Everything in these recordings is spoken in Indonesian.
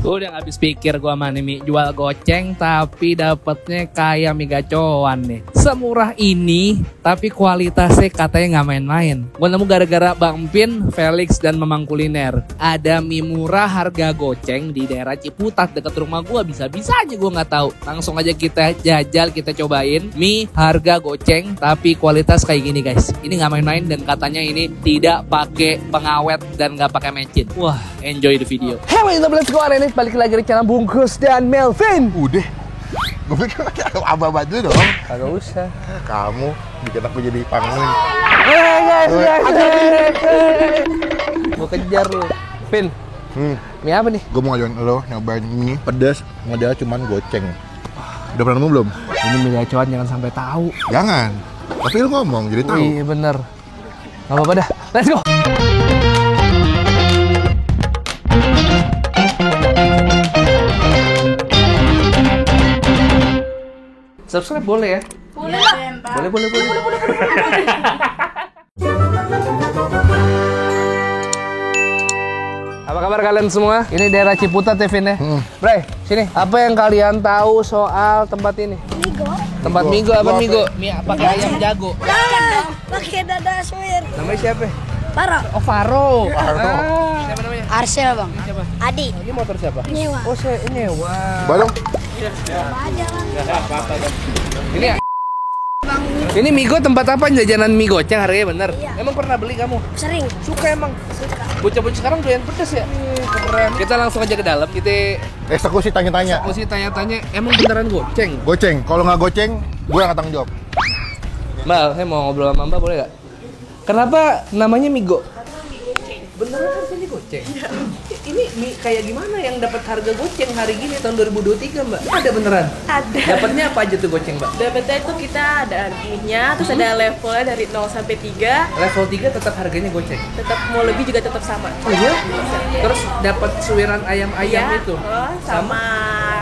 Udah gak habis pikir gua sama nih mie jual goceng tapi dapetnya kayak mie gacoan nih. Semurah ini tapi kualitasnya katanya nggak main-main. Gua nemu gara-gara Bang Pin, Felix dan Memang Kuliner. Ada mie murah harga goceng di daerah Ciputat dekat rumah gua. Bisa-bisanya gua nggak tahu. Langsung aja kita jajal, kita cobain mie harga goceng tapi kualitas kayak gini guys. Ini nggak main-main dan katanya ini tidak pakai pengawet dan nggak pakai mecin. Wah, enjoy the video. Hello let's go hari ini balik lagi di channel Bungkus dan Melvin. Udah, gue pikir abah dulu dong. Kagak usah. Kamu bikin aku jadi pangling. Guys. Gue kejar lu. Vin, mie apa nih? Gue mau ngajarin lo nyobain mie pedas, modalnya cuman goceng. Udah pernah nemu belum? Ini mie gacoan, jangan sampai tahu. Jangan. Tapi lu ngomong jadi tahu. Iya bener. Gak apa-apa dah. Let's go. Subscribe boleh ya? Boleh lah. Boleh. Apa kabar kalian semua? Ini daerah Ciputat ya, Vin ya? Bre, sini. Apa yang kalian tahu soal tempat ini? Migo. Tempat Migo apa Migo? Mie pakai ayam jago. Jangan. Pakai dada suwir. Namanya siapa? Paro. Oh, Faro. Siapa namanya? Arsel bang. Siapa? Adi. Ini motor siapa? Nyewa. Oh, saya nyewa. Balong. Coba aja bang. Ini ya? Ini Migo tempat apa? Jajanan mie goceng harganya bener? Iya. Emang pernah beli kamu? Sering. Suka emang? Suka. Bocah-bocah sekarang doyan pedes ya? Keren. Kita langsung aja ke dalam. Kita Eksekusi tanya-tanya. mesti tanya-tanya, emang beneran goceng? Goceng. Kalau nggak goceng, gue yang tanggung jawab. Mbak, saya mau ngobrol sama Mbak boleh gak? Kenapa namanya Migo? Beneran harganya goceng? Ini mie kayak gimana yang dapat harga goceng hari gini tahun 2023 Mbak? Ada beneran? Ada. Dapatnya apa aja tuh goceng Mbak? Dapetnya itu kita ada mie-nya, terus ada levelnya dari 0 sampai 3. Level 3 tetap harganya goceng? Tetap mau lebih juga tetap sama. Oh iya? Terus dapat suiran ayam-ayam Iya, itu? sama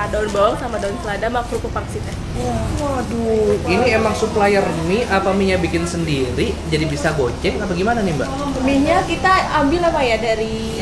daun bawang sama daun selada sama kerupuk pangsitnya. Waduh, ini emang supplier mie apa mie-nya bikin sendiri jadi bisa goceng apa gimana nih Mbak? Mie-nya kita ambil apa ya dari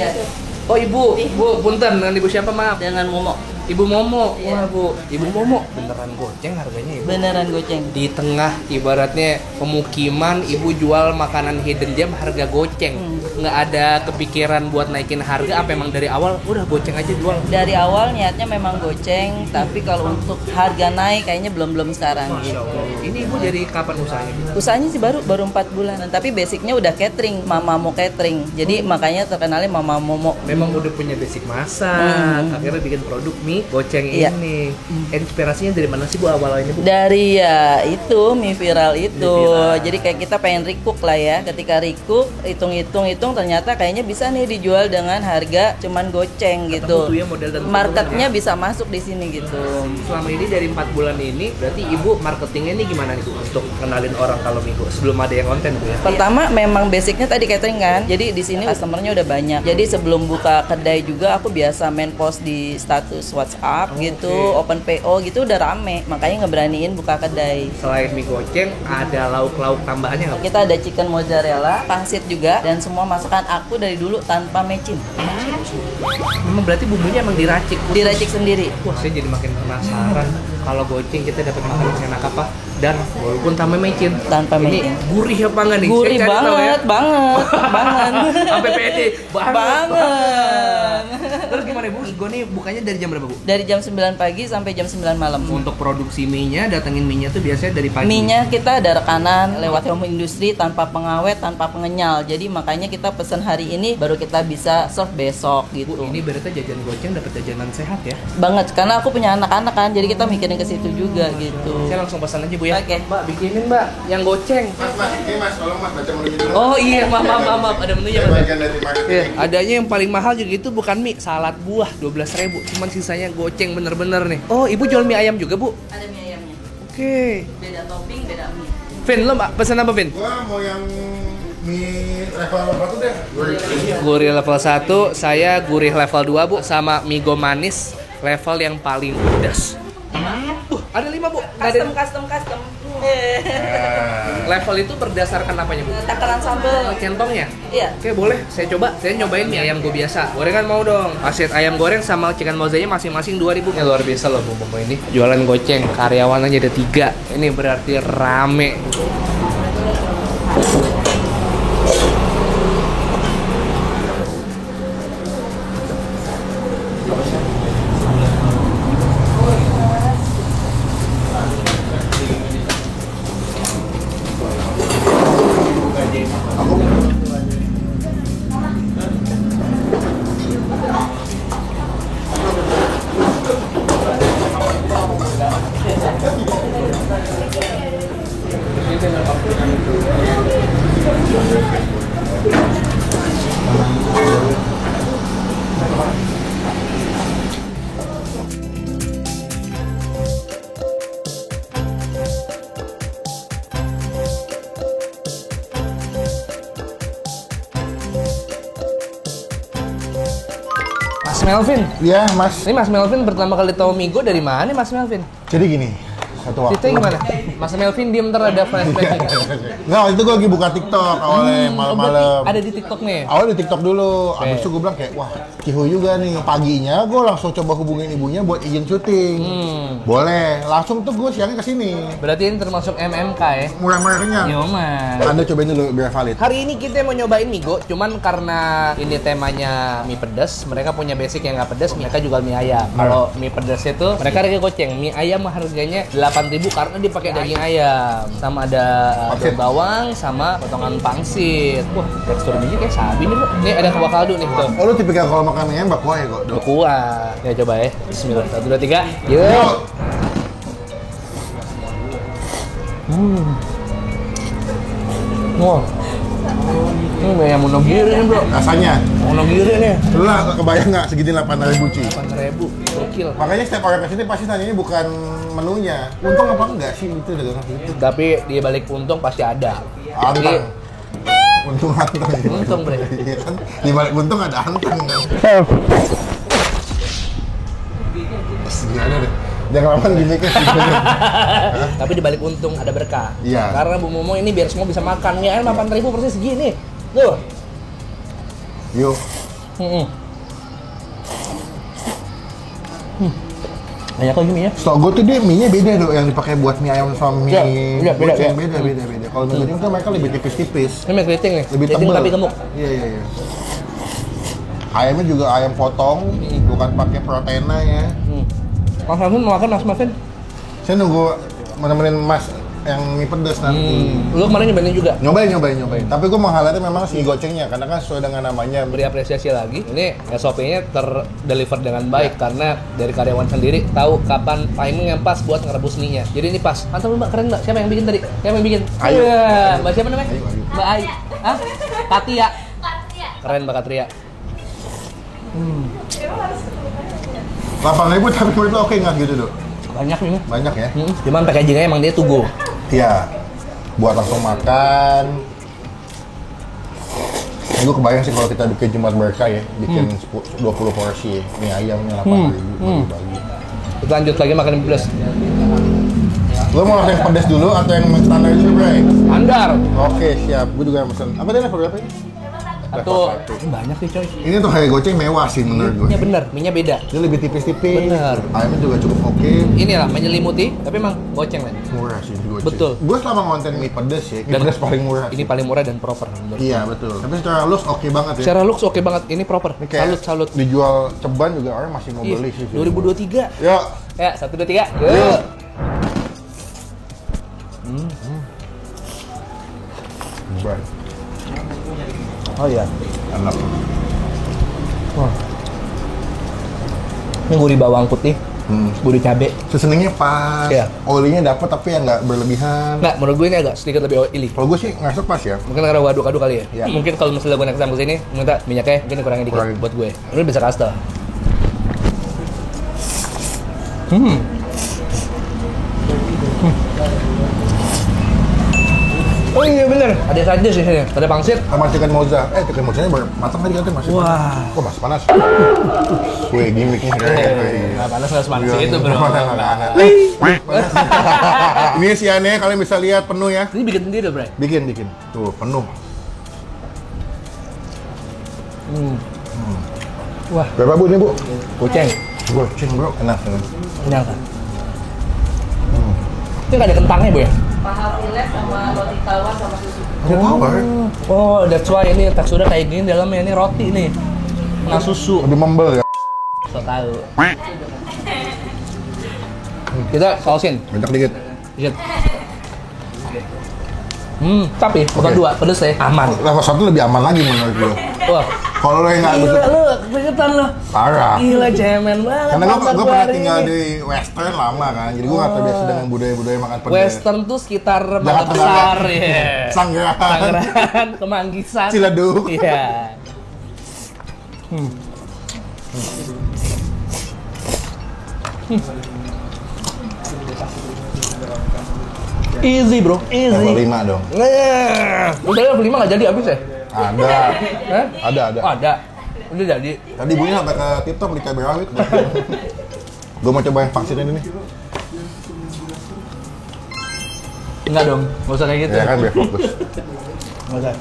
Oh ibu, punten dengan ibu siapa maaf? Dengan Momo. Ibu Momo. Iya. Wah bu, Ibu Momo beneran goceng harganya ibu. Beneran goceng. Di tengah ibaratnya pemukiman ibu jual makanan hidden gem harga goceng. Nggak ada kepikiran buat naikin harga apa emang dari awal udah goceng aja jual? Dari awal niatnya memang goceng, tapi kalau untuk harga naik kayaknya belum sekarang Masya gitu. Allah. Ini ibu dari kapan usahanya? Usahanya sih baru 4 bulanan, tapi basicnya udah catering, Mama Mo catering. Jadi makanya terkenalnya Mama Momo. Memang udah punya basic masak, akhirnya bikin produk mie goceng Iya. ini. Inspirasinya dari mana sih bu awalnya bu? Dari ya itu mie viral itu. Mie viral. Jadi kayak kita pengen recook lah ya. Ketika recook, hitung ternyata kayaknya bisa nih dijual dengan harga cuman goceng gitu. tuh ya model dan Marketnya turunnya. bisa masuk di sini gitu. Selama ini dari 4 bulan ini, berarti ibu marketingnya ini gimana nih bu? Untuk kenalin orang kalau Migo sebelum ada yang konten bu ya? Pertama memang basicnya tadi catering kan. Jadi di sini customernya udah banyak. Jadi sebelum buka kedai juga aku biasa main post di status WhatsApp gitu, open PO gitu udah rame. Makanya ngeberaniin buka kedai. Selain mie goceng, ada lauk-lauk tambahannya nggak bu? Kita ada chicken mozzarella, pangsit juga, dan semua masakan aku dari dulu tanpa mecin. Memang berarti bumbunya emang diracik bu? Diracik sendiri. Wah saya jadi makin penasaran. Kalau goceng kita dapat makan yang enak apa? Dan walaupun tanpa mecin. Tanpa ini mecin. gurih apa enggak nih? Gurih Saya cari tahu ya. banget. Sampai pede Banget. Terus gimana bu? Migo nih bukanya dari jam berapa bu? Dari jam 9 pagi sampai jam 9 malam. Untuk produksi mie-nya, datengin mie-nya tuh biasanya dari pagi. Mie-nya kita ada rekanan lewat home industri tanpa pengawet, tanpa pengenyal. Jadi makanya kita pesen hari ini baru kita bisa serve besok Bu, gitu. ini berarti jajan goceng dapat jajanan sehat ya? Banget karena aku punya anak-anak kan. Jadi kita mikirin ke situ juga gitu. Saya langsung pesan aja bu ya. Oke. Mbak bikinin mbak yang goceng. Mas, ini mas, tolong mas baca menunya dulu. Oh iya, maaf, ada menunya Saya mas. bagian dari marketing. Iya, adanya yang paling mahal juga itu bukan mie, salad buah 12.000. Cuman sisanya goceng bener-bener nih. Oh, ibu jual mie ayam juga bu? Ada mie ayamnya. Oke. Beda topping, beda mie. Vin, lo mbak pesan apa Vin? Gua mau yang mie level berapa deh? Gurih level 1, saya gurih level 2 bu. Sama Migo manis level yang paling pedas. Ada 5 bu? Nggak ada- Custom. Level itu berdasarkan apanya, Bu? Takaran sambal. Centongnya? Iya. Oke, boleh. Saya coba. Saya nyobain mie ayam gue biasa. Gorengan mau dong. Paset ayam goreng sama chicken mozzarella masing-masing 2.000. Ini luar biasa loh Bu ini. Jualan goceng, karyawan aja ada 3. Ini berarti rame. Mas Melvin, Iya, Mas. ini Mas Melvin pertama kali tahu Migo dari mana nih Mas Melvin? Jadi gini, satu waktu. Ceritanya gimana? Mas Melvin diem ntar ada flashback. Nggak, waktu itu gue lagi buka TikTok awalnya malam-malam. Ada di TikTok nih. Awalnya di TikTok dulu, Oke. abis itu gue bilang kayak, wah cihu juga nih. Paginya gue langsung coba hubungin ibunya buat izin syuting. Boleh, langsung tuh gue siangnya kesini. Berarti ini termasuk MMK ya? Murah-murahnya. Yoman. Anda cobain dulu biar valid. Hari ini kita mau nyobain Migo, cuman karena ini temanya mie pedas, mereka punya basic yang nggak pedas, mereka jual mie ayam. Kalau mie pedas itu, mereka harga goceng. Mie ayam harganya 8.000 karena dipakai daging ayam. Sama ada Pangsit. daun bawang, sama potongan pangsit. Wah, tekstur mie kayak sapi nih, Bu. Nih ada kuah kaldu nih, tuh. Oh lu tipikal kalau makan mie ayam bakwa ya kok? Dok? Kuah. Ya coba ya. Bismillah. 1, 2, 3. Yuk. Yuk. Wah. Ini yang monogiri nih, Bro. Rasanya, Monogiri nih. lu lah kebayang nggak segini 8.000 cuy? 8.000. Gokil. Makanya setiap orang kesini pasti nanyanya bukan menunya. Untung apa enggak sih itu dagangan gitu? Tapi di balik untung pasti ada. Antang. Untung antang. Untung, Bre. Iya kan? Di balik untung ada antang kan? Gimana deh? Jangan lama gini kan. Tapi di balik untung ada berkah. Iya. Karena Bu Momo ini biar semua bisa makan. Mie ayam 8.000 persis segini. Tuh. Yuk. Banyak lagi mie ya. Setahu gue tuh dia mie-nya beda dong yang dipakai buat mie ayam sama mie Iya, beda, goceng. iya. beda. Kalau mie goceng tuh mereka lebih tipis-tipis, Ini mie keriting nih. lebih Keriting tebal. tapi gemuk. Iya. Ayamnya juga ayam potong, bukan pakai proteina ya. Mas Melvin mau makan, Mas Melvin? Saya nunggu menemenin Mas yang mie pedas nanti. Lu kemarin nyobain juga. Nyobain. Tapi gue menghalatnya memang si gocengnya, karena kan sesuai dengan namanya. Beri apresiasi lagi. Ini SOP-nya terdeliver dengan baik karena dari karyawan sendiri tahu kapan timing yang pas buat ngerebus mie-nya. Jadi ini pas. Mantap Mbak, keren Mbak. Siapa yang bikin tadi? Siapa yang bikin? Ayu. Iya. Mbak siapa namanya? Ayu. Mbak Ayu. Hah? Katia. Keren Mbak Katria. 8.000 tapi menurut lo oke nggak gitu dok? Banyak nih. Banyak ya? Cuman packaging-nya emang dia tugo. Iya. Buat langsung makan. Gue kebayang sih kalau kita bikin Jumat Berkah ya, bikin 20 porsi mie ayamnya 8.000 bagi. Kita lanjut lagi makan mie pedas. Lo mau yang pedas dulu atau yang standar dulu, Bray? Andar. Oke, siap. Gue juga pesen. Apa tadi level berapa ini? Atau Level 1. banyak nih coy. Ini tuh harga goceng mewah sih menurut gue. Iya bener, mie-nya beda. Dia lebih tipis-tipis. Bener. Ayamnya juga cukup oke. Inilah menyelimuti, tapi emang goceng men. Murah sih goceng. Betul. Gue selama konten mie pedas ya, mie pedas paling murah. Ini paling murah dan proper menurut gue. Iya, betul. Tapi secara looks oke banget ya. Secara looks oke banget, ini proper. Ini kayak Salut. dijual ceban juga orang masih mau beli sih. 2023. Yuk. Ya, 1, 2, 3. Yuk. Bray. Oh iya. Enak. Wah. Ini gurih bawang putih, gurih cabe. Seasoningnya pas. Iya. Olinya dapat tapi yang nggak berlebihan. Nggak, menurut gue ini agak sedikit lebih oily. Kalau gue sih nggak pas ya. Mungkin karena waduk-waduk kali ya. Iya. Mungkin kalau misalnya gue next time kesini, minta minyaknya mungkin kurangin dikit Kurangin. buat gue. Ini bisa kasih. Oh iya bener. Ada side dish di sini. Ada pangsit. Sama chicken mozza. Chicken mozzanya baru matang tadi katanya masih. Wah. Kok masih panas? Wih, gimmicknya. Nggak panas nggak sepanas itu bro. Ini isiannya kalian bisa lihat penuh ya. Ini bikin sendiri bro. Bikin. Tuh, penuh. Wah. Berapa Bu ini Bu? Goceng. Goceng bro, enak. Kenyang kan? Ini nggak ada kentangnya bu ya? Paha fillet sama roti tawar sama susu. Ada tawar. Oh, that's why ini teksturnya kayak gini dalamnya ini roti nih. Kena susu. Lebih membel ya. So tahu. Kita sausin. Banyak dikit. Dikit. Tapi bukan dua, pedes ya, aman. Level 1 lebih aman lagi menurut gue. Wah, Kalau lo yang nggak gila betul, lu, keringetan lu. parah. Gila cemen banget. Karena gue mantap pernah hari tinggal ini. di Western lama kan, jadi gue nggak terbiasa dengan budaya-budaya makan pedas. Western tuh sekitar Mangga Jakarta Besar Barat. ya. Sanggeran. Tangerang, Kemanggisan. Ciledug. Iya. Easy bro, easy. Level 5 dong. Udah level 5 nggak jadi habis ya? Ada. Hah? Ada. Oh, ada. Udah jadi. Tadi ibunya sampai ke TikTok beli cabai rawit. Gue mau coba yang vaksin ini nih. Enggak dong, nggak usah kayak gitu. Ya kan biar fokus. Nggak usah.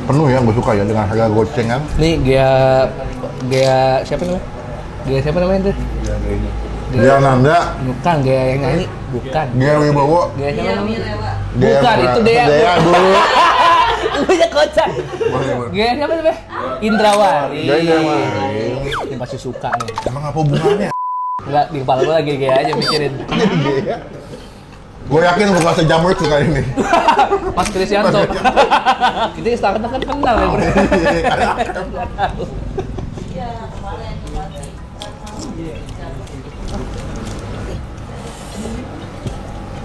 Penuh ya, gue suka ya dengan harga gocengan. Nih Gea siapa namanya? Gea siapa namanya tuh? Dia Nanda, Bukan Gea yang nyanyi, bukan. dia Wibowo, Gea siapa namanya? Dia Bukan, itu Dea. Dea dulu. Lu ya kocak. Boleh. Gea siapa namanya? Indrawari. Dia Indrawari. Ini pasti suka nih. Emang apa hubungannya? Enggak, di kepala gue lagi Gea aja mikirin. Gue yakin bukan sejamur suka ini. Mas Krisyanto. Kita Instagram kan kenal ya bro.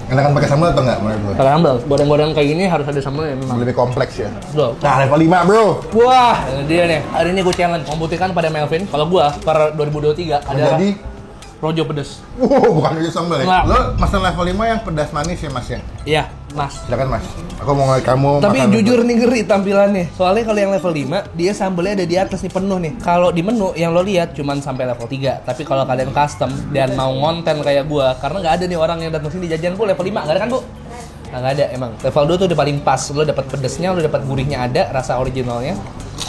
Enakan pakai sambal atau enggak menurut gue? Kalau sambal, goreng-goreng kayak gini harus ada sambal ya memang. Lebih kompleks ya. Loh. Nah, level 5 bro. Wah, ini dia nih. Hari ini gue challenge membuktikan pada Melvin kalau gue per 2023 adalah Jadi, Rojo pedes. bukan aja sambal ya. Enggak. Lo masak level 5 yang pedas manis ya mas ya? Iya, Mas. Silakan mas. Aku mau ngeliat kamu Tapi makan jujur level- nih ngeri tampilannya. Soalnya kalau yang level 5, dia sambalnya ada di atas nih penuh nih. Kalau di menu yang lo lihat cuman sampai level 3. Tapi kalau kalian custom dan mau ngonten kayak gua, karena nggak ada nih orang yang datang sini jajan Bu level 5, nggak ada kan Bu? Nah, nggak ada emang. Level 2 tuh udah paling pas. Lo dapat pedesnya, lo dapat gurihnya ada, rasa originalnya.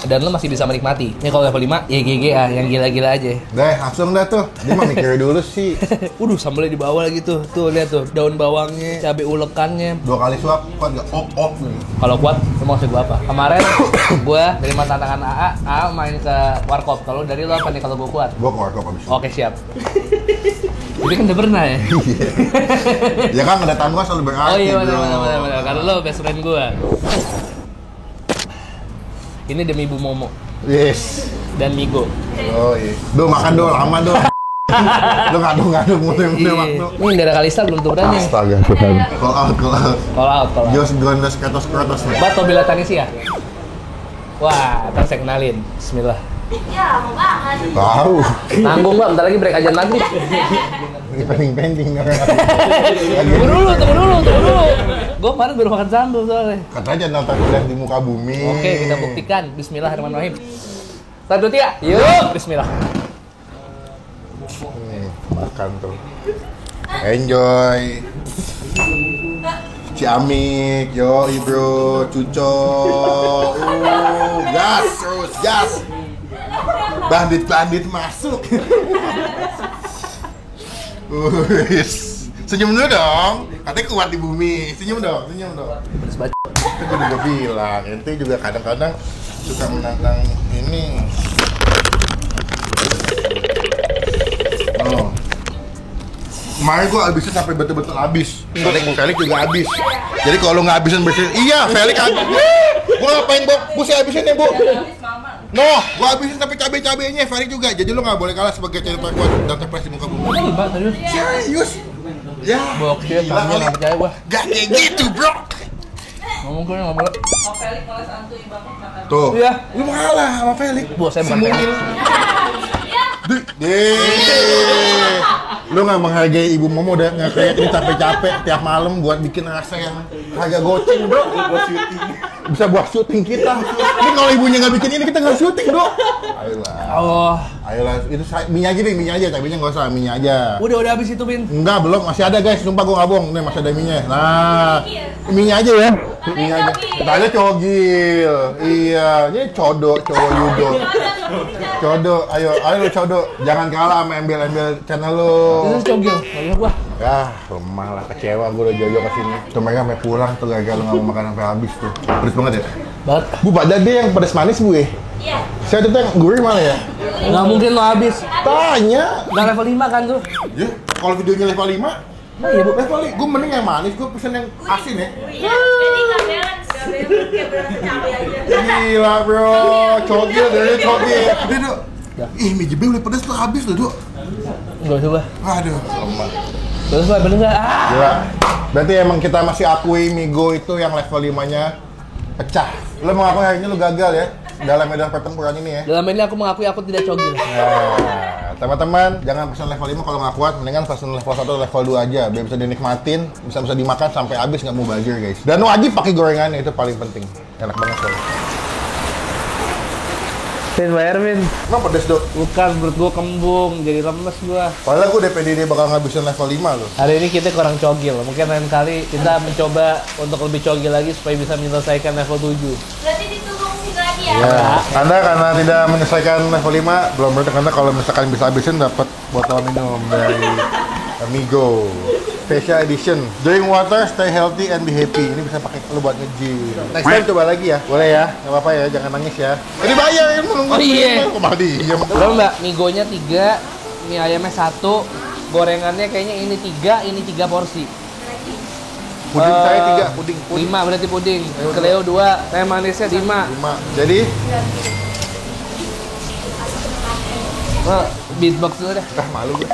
Dan lo masih bisa menikmati. Ini kalau level 5, ya GGA, yang gila-gila aja. Deh, langsung dah tuh. Dia mah mikir dulu sih. Waduh, sambalnya di bawah lagi tuh. Tuh, lihat tuh. Daun bawangnya, cabai ulekannya. 2 kali suap, kok nggak op nih. Kalau kuat, lo mau gua apa? Kemarin gua terima tantangan AA main ke warkop. Kalau dari lo apa nih kalau gua kuat? Gue keluar kok abis. Oke, siap. Jadi kan udah pernah ya? Ya kan kedatangan gue selalu berarti. Oh iya, bro. benar. Karena lo best friend gua. Ini demi Bu Momo Yes. dan Migo. Oh iya. Duh, makan dong, lama dong. Lu ngaduk mulai waktu. Ini darah Kalista belum tukeran nih. Astaga, Tuhan. Call out. Call out. Jos Gondos Kratos nih. Bato Bila Tanisia. Wah, ntar saya kenalin. Bismillah. Tahu. Tanggung nggak? Bentar lagi break ajan maghrib. Ini pending. Tunggu dulu. Gue kemarin baru makan sambal soalnya. Katanya nonton film di muka bumi. Oke, kita buktikan. Bismillahirrahmanirrahim. 1, 2, 3. Yuk, Bismillah. Nih, makan tuh. Enjoy. Ciamik, yo bro, cuco. Gas terus, gas. Bandit masuk. Wis. Senyum dulu dong. Katanya kuat di bumi. Senyum dong. Pedes banget. Itu gue juga bilang, ente juga kadang-kadang suka menantang ini. Oh. Kemarin gue habisin sampai betul-betul habis. Felix juga habis. Jadi kalau nggak habisin bersih, iya Felix habis. Gue ngapain Bu saya habisin ya Bu? No, gue habisin sampai cabai-cabainya Felix juga. Jadi lo nggak boleh kalah sebagai channel terkuat dan terpres di muka bumi. Mbak, serius? Serius? Ya. Bokil, gila kamu kali. nggak percaya gua. Gak kayak gitu bro. Ngomong gue nggak boleh. Felix malah santuy banget makan. Tuh, Iya. lu ngalah sama Felix. Bu, saya bukan Si mungil. Lu Lu nggak menghargai ibu mama udah nge-create ini capek-capek tiap malam buat bikin rasa yang harga goceng, bro. Bisa buat syuting kita. Ini kalau ibunya nggak bikin ini kita nggak syuting, bro. Ayolah. Oh, Ayolah, itu minyak aja deh, minyak aja, cabenya nggak usah, minyak aja. udah habis itu, Bin. Enggak, belum, masih ada guys, sumpah gua nggak bohong. Nih masih ada minyak. Nah, minyak aja ya. Minyak aja. Tanya cogil. Iya, ini codo yudo. Codo, ayo lu codo. Jangan kalah sama embel-embel channel lu. Itu cogil, nggak bisa gua. Ya, lemah lah, kecewa gue udah jojo kesini. Tuh mereka sampai pulang tuh gagal nggak mau makan sampai habis tuh. Pedes banget ya? Banget. Bu, Pak Dade yang pedes manis bu ya? Iya. Saya tuh yang gurih mana ya? Nggak mungkin lo habis. Tanya. Nggak level 5 kan tuh? Ya, kalau videonya level 5, Nah, iya, Bu. level 5, gue mending yang manis, gue pesen yang asin ya. Iya, jadi nggak balance. Nggak balance, kayak berasa cabai aja. Gila bro, cogil dari cogil. Dia tuh, ih mie jebe udah pedes tuh habis loh, Dok. Nggak usah gua. Aduh, lemah. Terus Pak, bener nggak? Ah. Gila. Berarti emang kita masih akui Migo itu yang level 5-nya pecah. Lo mengakui hari ini lo gagal ya dalam medan pertempuran ini ya. Dalam ini aku mengakui aku tidak cogil. Nah, teman-teman jangan pesan level 5 kalau nggak kuat, mendingan pesan level 1 atau level 2 aja biar bisa dinikmatin, bisa dimakan sampai habis nggak mau bazir guys. Dan wajib pakai gorengannya, itu paling penting. Enak banget soalnya. Vin, bayar Vin. Emang pedes Dok? Bukan, perut gua kembung, jadi lemes gua. Padahal gue DPD bakal ngabisin level 5 loh. Hari ini kita kurang cogil, mungkin lain kali kita mencoba untuk lebih cogil lagi supaya bisa menyelesaikan level 7. Berarti ditunggu musik lagi ya? Ya, Anda karena tidak menyelesaikan level 5, belum berarti karena kalau misalkan bisa habisin dapat botol minum dari Amigo Special Edition. Drink water, stay healthy and be happy. Ini bisa pakai lu buat nge-gym. Next time coba lagi ya. Boleh ya? Nggak apa-apa ya, jangan nangis ya. Ini bayar ya, Oh iya. Kok malah diem? Berapa Mbak? Migonya 3, mie ayamnya 1, gorengannya kayaknya ini 3, ini 3 porsi. Puding saya 3, puding. 5 berarti puding. Keleo 2, teh manisnya 5. 5. Jadi, Beatbox dulu deh. malu gue.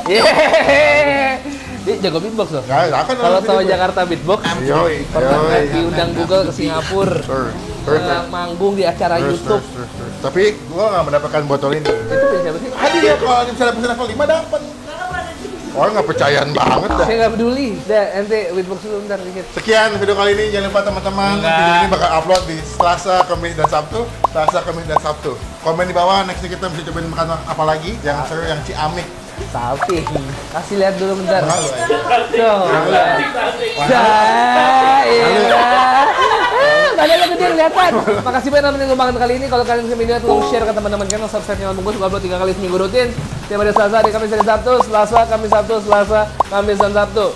Dia jago beatbox loh. Nggak akan Kalau orang tahu video gue. Jakarta Beatbox, Yoi, pernah yoi. diundang Google ke Singapura. Pernah manggung di acara YouTube. Tapi gua nggak mendapatkan botol ini. Itu punya siapa sih? Hadiah kalau misalnya pesan level 5 dapat. Orang nggak percayaan banget dah. Saya nggak peduli. Dah, ente beatbox dulu bentar dikit. Sekian video kali ini, jangan lupa teman-teman video ini bakal upload di Selasa, Kamis, dan Sabtu. Selasa, Kamis, dan Sabtu. Komen di bawah, next kita bisa cobain makan apa lagi yang seru, yang ciamik. Tapi kasih lihat dulu bentar. Mahal loh ya. Tuh. Ada yang gede kelihatan. Makasih banyak teman-teman yang makan kali ini. Kalau kalian suka video, tolong share ke teman-teman channel, subscribe channel Bungkus. Gua upload 3 kali seminggu rutin. Tiap hari Selasa, hari Kamis, hari Sabtu, Selasa, Kamis, Sabtu, Selasa, Kamis, dan Sabtu.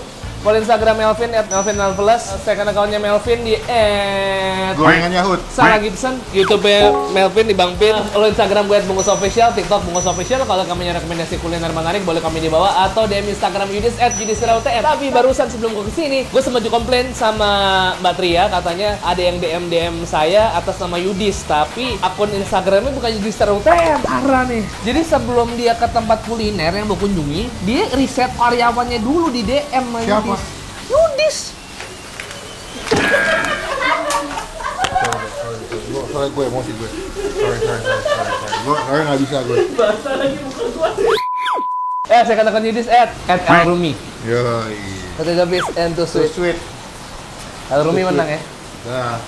Follow Instagram Melvin @melvin_plus, second account-nya Melvin di Gorengan Yahut. Sarah Gibson, YouTube-nya Melvin di Bang Pin. Follow Instagram gue @bungkusofficial, TikTok bungkusofficial. Kalau kamu punya rekomendasi kuliner menarik, boleh komen di bawah atau DM Instagram Yudis @yudisrautm. Tapi barusan sebelum gue kesini, gue sempat komplain sama Mbak Tria, katanya ada yang DM saya atas nama Yudis, tapi akun Instagramnya bukan Yudisrautm. Parah nih. Jadi sebelum dia ke tempat kuliner yang mau kunjungi, dia riset karyawannya dulu di DM sama Siapa? Yudis. Yudis. Sorry gue emosi gue. Sorry. Gue nggak bisa gue. Saya katakan Yudis @Alrumi. Yoi. Kata habis and too So sweet. sweet. Alrumi menang ya. Nah.